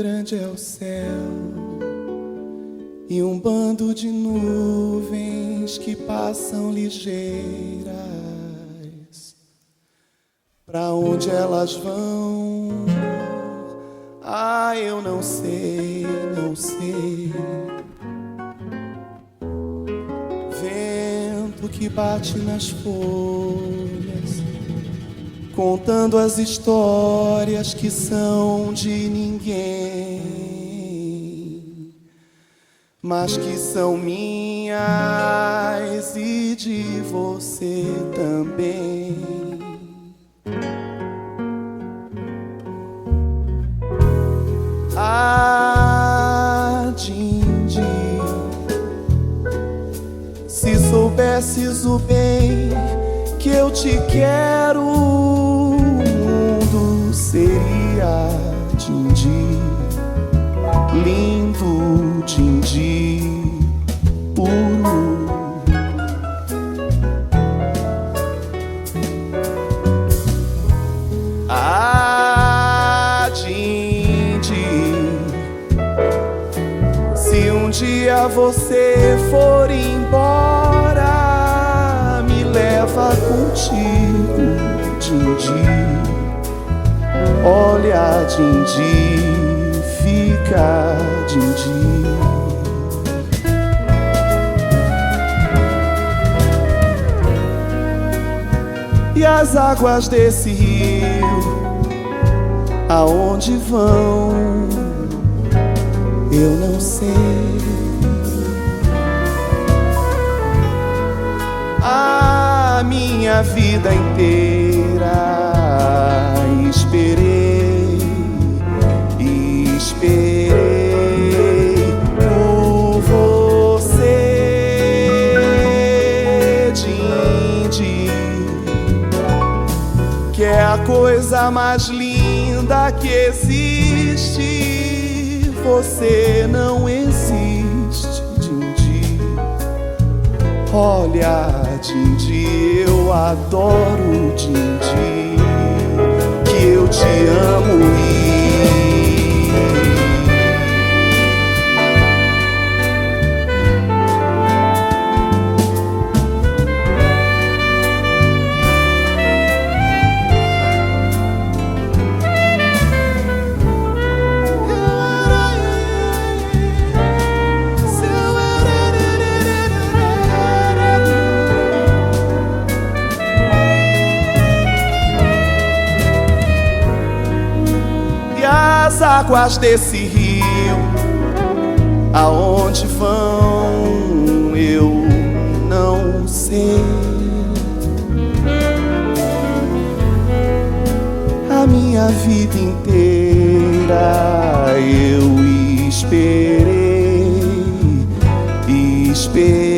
grande é o céu e um bando de nuvens que passam ligeiras. Pra onde elas vão? Ah, eu não sei, não sei. Vento que bate nas folhas, contando as histórias que são de ninguém, mas que são minhas e de você também. Ah, Dindi, se soubesses o bem que eu te quero, o mundo seria Dindi, lindo Dindi, puro. Ah, Dindi, se um dia você for embora, me leva contigo, Dindi. Olha, Dindi, fica, Dindi. E as águas desse rio, aonde vão? Eu não sei. A minha vida inteira esperei, esperei por você, Dindi, que é a coisa mais linda que existe. Você não existe, Dindi. Olha, Dindi, eu adoro, Dindi, que eu te amo as águas desse rio, aonde vão? Eu não sei. A minha vida inteira eu esperei, esperei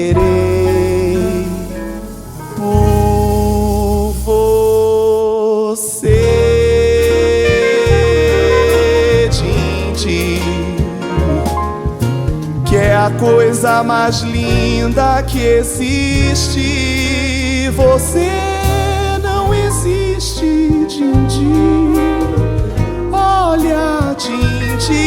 por você, que é a coisa mais linda que existe. Você não existe, Dindi. Olha, Dindi,